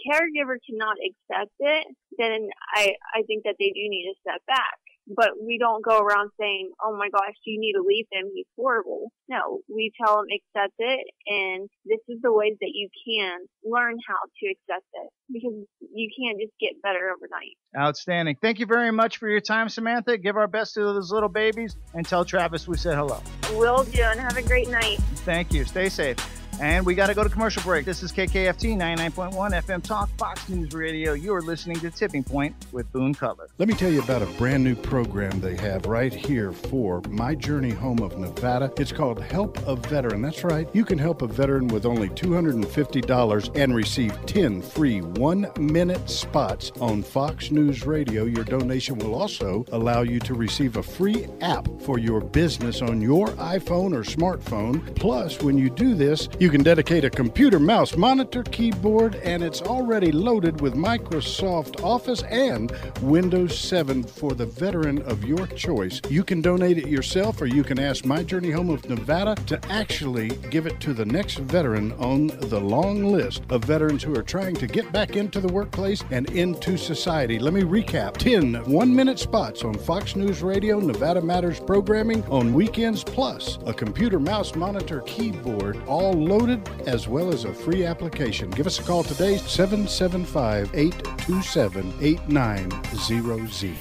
caregiver cannot accept it, then I think that they do need to step back. But we don't go around saying, oh my gosh, you need to leave him, he's horrible. No, we tell them accept it, and this is the ways that you can learn how to accept it, because you can't just get better overnight. Outstanding. Thank you very much for your time, Samantha. Give our best to those little babies, and tell Travis we said hello. Will do, and have a great night. Thank you. Stay safe. And we got to go to commercial break. This is KKFT 99.1 FM Talk, Fox News Radio. You are listening to Tipping Point with Boone Cutler. Let me tell you about a brand new program they have right here for My Journey Home of Nevada. It's called Help a Veteran. That's right. You can help a veteran with only $250 and receive 10 free 1-minute spots on Fox News Radio. Your donation will also allow you to receive a free app for your business on your iPhone or smartphone. Plus, when you do this, you can dedicate a computer, mouse, monitor, keyboard, and it's already loaded with Microsoft Office and Windows 7 for the veteran of your choice. You can donate it yourself, or you can ask My Journey Home of Nevada to actually give it to the next veteran on the long list of veterans who are trying to get back into the workplace and into society. Let me recap. 10 1-minute spots on Fox News Radio, Nevada Matters programming on weekends, plus a computer, mouse, monitor, keyboard, all loaded, as well as a free application. Give us a call today, 775-827-8900.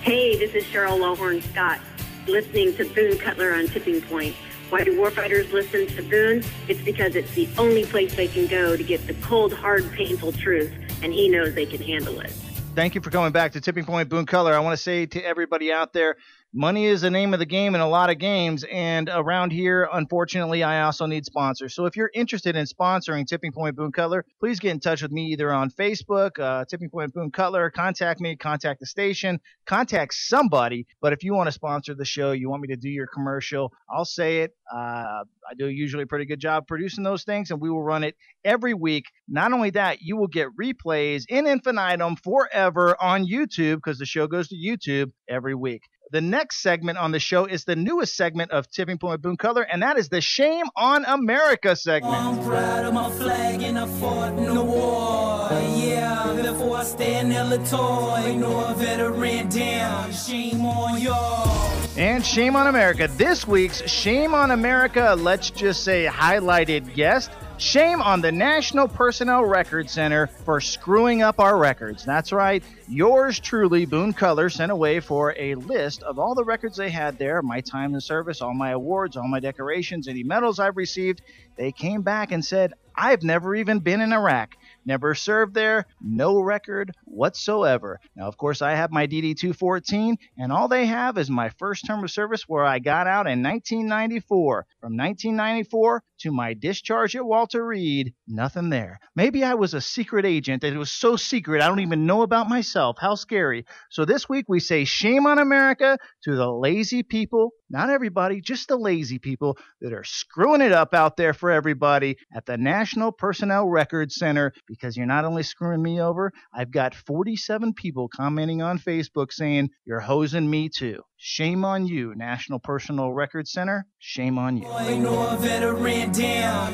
Hey, this is Cheryl Lowhorn Scott, listening to Boone Cutler on Tipping Point. Why do warfighters listen to Boone? It's because it's the only place they can go to get the cold, hard, painful truth, and he knows they can handle it. Thank you for coming back to Tipping Point, Boone Cutler. I want to say to everybody out there, money is the name of the game in a lot of games, and around here, unfortunately, I also need sponsors. So if you're interested in sponsoring Tipping Point Boone Cutler, please get in touch with me either on Facebook, Tipping Point Boone Cutler, contact me, contact the station, contact somebody. But if you want to sponsor the show, you want me to do your commercial, I'll say it. I do usually a pretty good job producing those things, and we will run it every week. Not only that, you will get replays in infinitum forever on YouTube, because the show goes to YouTube every week. The next segment on the show is the newest segment of Tipping Point with Boone Cutler, and that is the Shame on America segment. I'm proud of my flag and I fought in the war. Yeah, therefore I stand toy. No veteran down. Shame on y'all. And Shame on America. This week's Shame on America, let's just say highlighted guest. Shame on the National Personnel Record Center for screwing up our records. That's right. Yours truly, Boone Cutler, sent away for a list of all the records they had there, my time in service, all my awards, all my decorations, any medals I've received. They came back and said, I've never even been in Iraq. Never served there, no record whatsoever. Now, of course, I have my DD-214, and all they have is my first term of service where I got out in 1994. From 1994 to my discharge at Walter Reed, nothing there. Maybe I was a secret agent that it was so secret I don't even know about myself. How scary. So this week we say shame on America to the lazy people, not everybody, just the lazy people that are screwing it up out there for everybody at the National National Personnel Records Center, because you're not only screwing me over, I've got 47 people commenting on Facebook saying, you're hosing me too. Shame on you, National Personnel Records Center. Shame on you.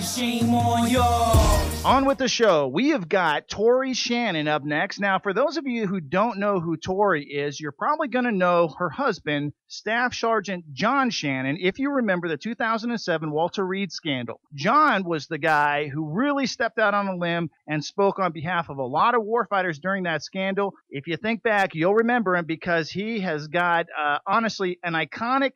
Shame on y'all. On with the show. We have got Tori Shannon up next. Now, for those of you who don't know who Tori is, you're probably going to know her husband, Staff Sergeant John Shannon, if you remember the 2007 Walter Reed scandal. John was the guy who really stepped out on a limb and spoke on behalf of a lot of warfighters during that scandal. If you think back, you'll remember him because he has got, honestly, an iconic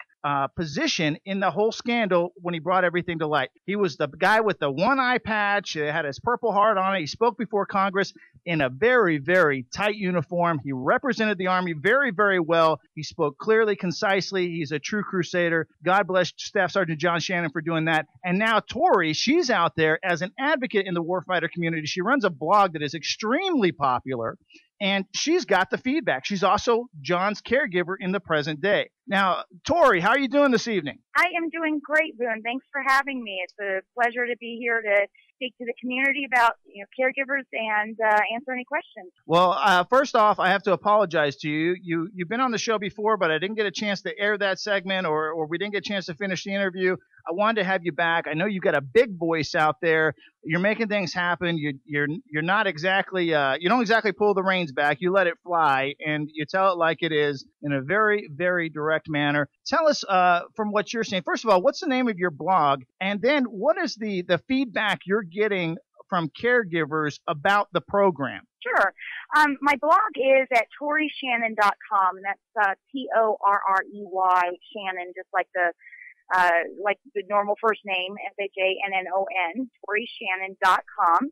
position in the whole scandal when he brought everything to light. He was the guy with the one eye patch, had his Purple Heart on it. He spoke before Congress in a very, very tight uniform. He represented the Army very, very well. He spoke clearly, concisely. He's a true crusader. God bless Staff Sergeant John Shannon for doing that. And now Tori, she's out there as an advocate in the warfighter community. She runs a blog that is extremely popular, and she's got the feedback. She's also John's caregiver in the present day. Now, Tori, how are you doing this evening? I am doing great, Boone. Thanks for having me. It's a pleasure to be here to speak to the community about caregivers and answer any questions. Well, first off, I have to apologize to you. You've been on the show before, but I didn't get a chance to air that segment, or we didn't get a chance to finish the interview. I wanted to have you back. I know you got a big voice out there. You're making things happen. You're not exactly you don't exactly pull the reins back. You let it fly, and you tell it like it is in a very, very direct manner. Tell us from what you're saying. First of all, what's the name of your blog, and then what is the feedback you're getting from caregivers about the program? Sure. My blog is at torryshannon.com, and that's Torrey Shannon, just like the normal first name, SHANNON, torryshannon.com.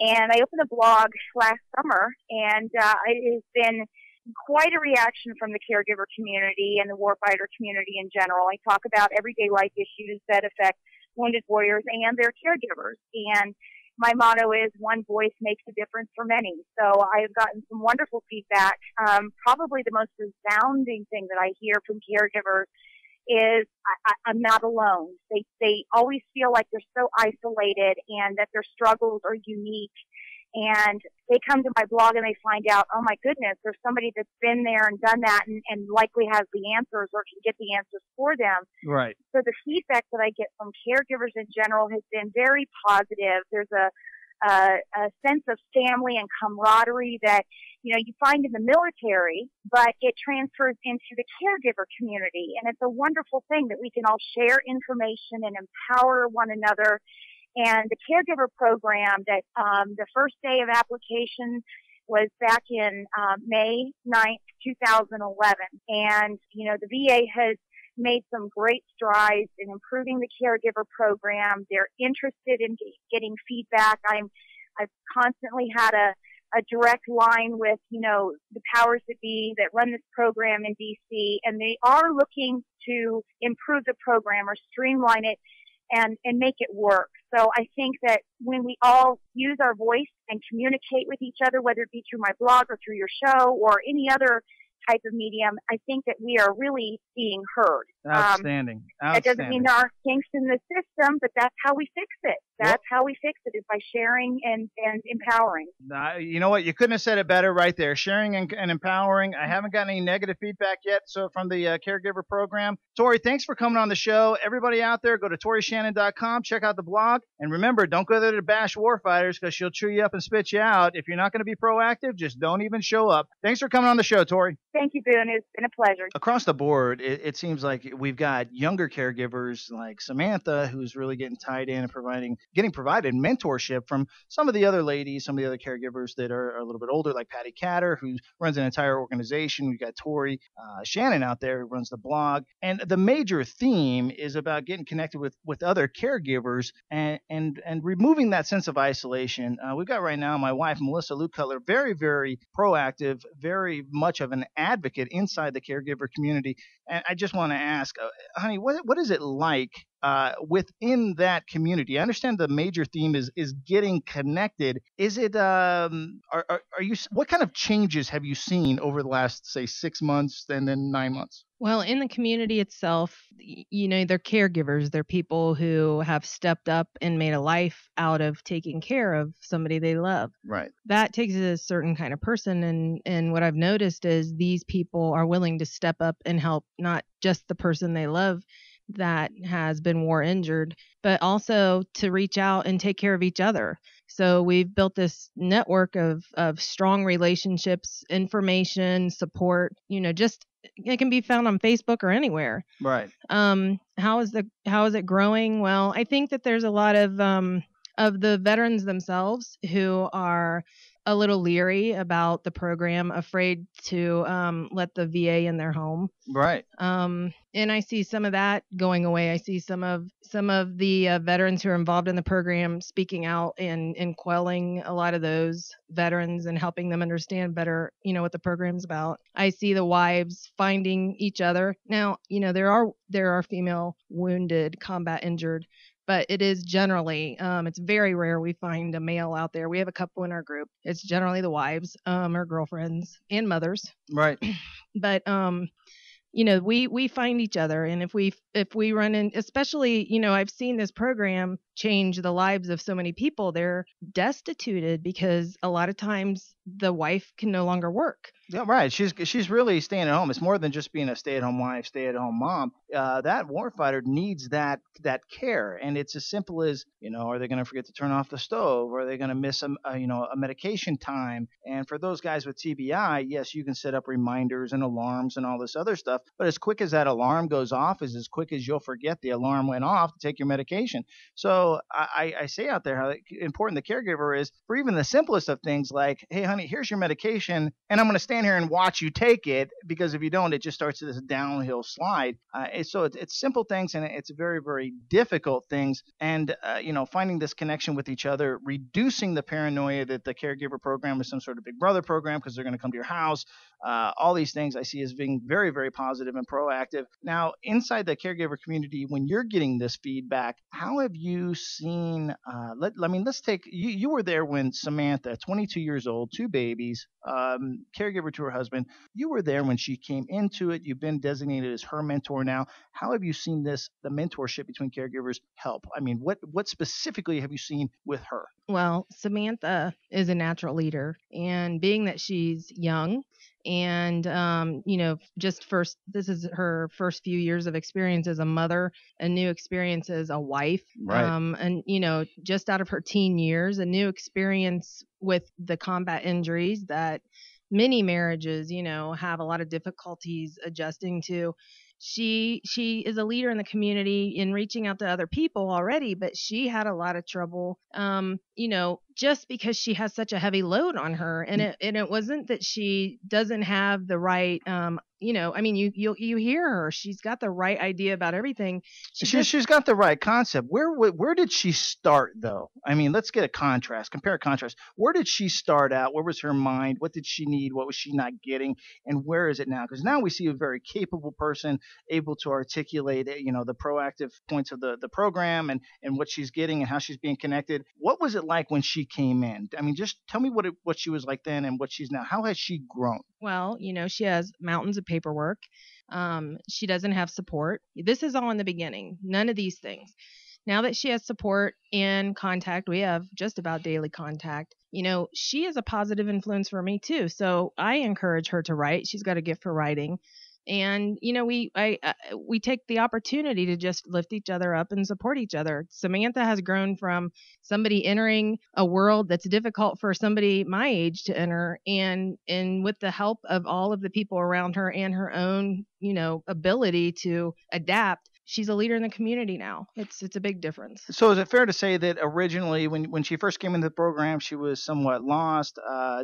And I opened a blog last summer, and it has been quite a reaction from the caregiver community and the warfighter community in general. I talk about everyday life issues that affect wounded warriors and their caregivers. And my motto is one voice makes a difference for many. So I've gotten some wonderful feedback. Probably the most resounding thing that I hear from caregivers is I'm not alone. They always feel like they're so isolated and that their struggles are unique. And they come to my blog and they find out, oh my goodness, there's somebody that's been there and done that and likely has the answers or can get the answers for them. Right. So the feedback that I get from caregivers in general has been very positive. There's a sense of family and camaraderie that, you find in the military, but it transfers into the caregiver community. And it's a wonderful thing that we can all share information and empower one another. And the caregiver program that the first day of application was back in May 9th, 2011. And, the VA has made some great strides in improving the caregiver program. They're interested in getting feedback. I've constantly had a direct line with, the powers that be that run this program in DC, and they are looking to improve the program or streamline it and make it work. So I think that when we all use our voice and communicate with each other, whether it be through my blog or through your show or any other type of medium, I think that we are really being heard. Outstanding. That doesn't mean there aren't kinks in the system, but that's how we fix it. That's how we fix it, is by sharing and empowering. You know what? You couldn't have said it better right there. Sharing and empowering. I haven't gotten any negative feedback yet from the caregiver program. Tori, thanks for coming on the show. Everybody out there, go to torryshannon.com, check out the blog. And remember, don't go there to bash warfighters because she'll chew you up and spit you out. If you're not going to be proactive, just don't even show up. Thanks for coming on the show, Tori. Thank you, Boone. It's been a pleasure. Across the board, it seems like we've got younger caregivers like Samantha, who's really getting tied in and getting provided mentorship from some of the other ladies, some of the other caregivers that are a little bit older, like Patty Catter, who runs an entire organization. We've got Tori Shannon out there who runs the blog. And the major theme is about getting connected with other caregivers and removing that sense of isolation. We've got right now my wife, Melissa Lou Cutler, very, very proactive, very much of an advocate inside the caregiver community. And I just want to ask, honey, what is it like within that community? I understand the major theme is getting connected. Is it are you, what kind of changes have you seen over the last, say, 6 months and then 9 months? Well, in the community itself, they're caregivers. They're people who have stepped up and made a life out of taking care of somebody they love. Right. That takes a certain kind of person. And what I've noticed is these people are willing to step up and help not just the person they love that has been war injured, but also to reach out and take care of each other. So we've built this network of strong relationships, information, support, just it can be found on Facebook or anywhere. Right. How is it growing? Well, I think that there's a lot of the veterans themselves who are a little leery about the program, afraid to let the VA in their home. Right. And I see some of that going away. I see some of the veterans who are involved in the program speaking out and quelling a lot of those veterans and helping them understand better, what the program's about. I see the wives finding each other. Now, there are female wounded, combat injured, but it is generally, it's very rare we find a male out there. We have a couple in our group. It's generally the wives, or girlfriends and mothers. Right. But, we find each other. And if we run in, especially, I've seen this program change the lives of so many people. They're destituted because a lot of times the wife can no longer work. Yeah, right. She's really staying at home. It's more than just being a stay-at-home wife, stay-at-home mom. That warfighter needs that care, and it's as simple as, are they going to forget to turn off the stove? Are they going to miss a medication time? And for those guys with TBI, yes, you can set up reminders and alarms and all this other stuff. But as quick as that alarm goes off is as quick as you'll forget the alarm went off to take your medication. So I say out there how important the caregiver is for even the simplest of things like, hey, honey, here's your medication, and I'm going to stand here and watch you take it, because if you don't, it just starts this downhill slide. So it's simple things, and it's very, very difficult things. And, finding this connection with each other, reducing the paranoia that the caregiver program is some sort of big brother program because they're going to come to your house. All these things I see as being very, very positive and proactive. Now, inside the caregiver community, when you're getting this feedback, how have you seen, let's take, you were there when Samantha, 22 years old, 2 babies, caregiver to her husband, you were there when she came into it. You've been designated as her mentor now. How have you seen the mentorship between caregivers help? I mean, what specifically have you seen with her? Well, Samantha is a natural leader, and being that she's young and, this is her first few years of experience as a mother, a new experience as a wife, right. And, just out of her teen years, a new experience with the combat injuries that many marriages, have a lot of difficulties adjusting to. She is a leader in the community in reaching out to other people already, but she had a lot of trouble, just because she has such a heavy load on her. And it wasn't that she doesn't have the right, you hear her. She's got the right idea about everything. She's got the right concept. Where did she start, though? I mean, let's get a contrast. Compare a contrast. Where did she start out? Where was her mind? What did she need? What was she not getting? And where is it now? Because now we see a very capable person able to articulate, the proactive points of the program and what she's getting and how she's being connected. What was it like when she came in? I mean, just tell me what she was like then and what she's now. How has she grown? Well, she has mountains of paperwork. She doesn't have support. This is all in the beginning. None of these things. Now that she has support and contact, we have just about daily contact. She is a positive influence for me too. So I encourage her to write. She's got a gift for writing. And, we take the opportunity to just lift each other up and support each other. Samantha has grown from somebody entering a world that's difficult for somebody my age to enter. And with the help of all of the people around her and her own, ability to adapt, she's a leader in the community now. It's a big difference. So is it fair to say that originally when she first came into the program, she was somewhat lost,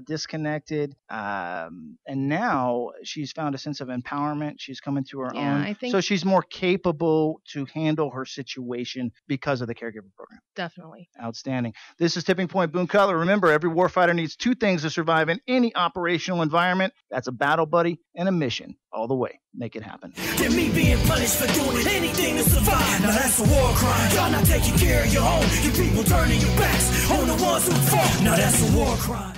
disconnected, and now she's found a sense of empowerment. She's come into her own. I think so she's more capable to handle her situation because of the caregiver program. Definitely. Outstanding. This is Tipping Point, Boone Cutler. Remember, every warfighter needs 2 things to survive in any operational environment. That's a battle buddy and a mission. all the way. Make it happen. Get me being punished for doing anything to survive. Now that's a war crime. Y'all not taking care of your own. You people turning your backs on the ones who fought. Now that's a war crime.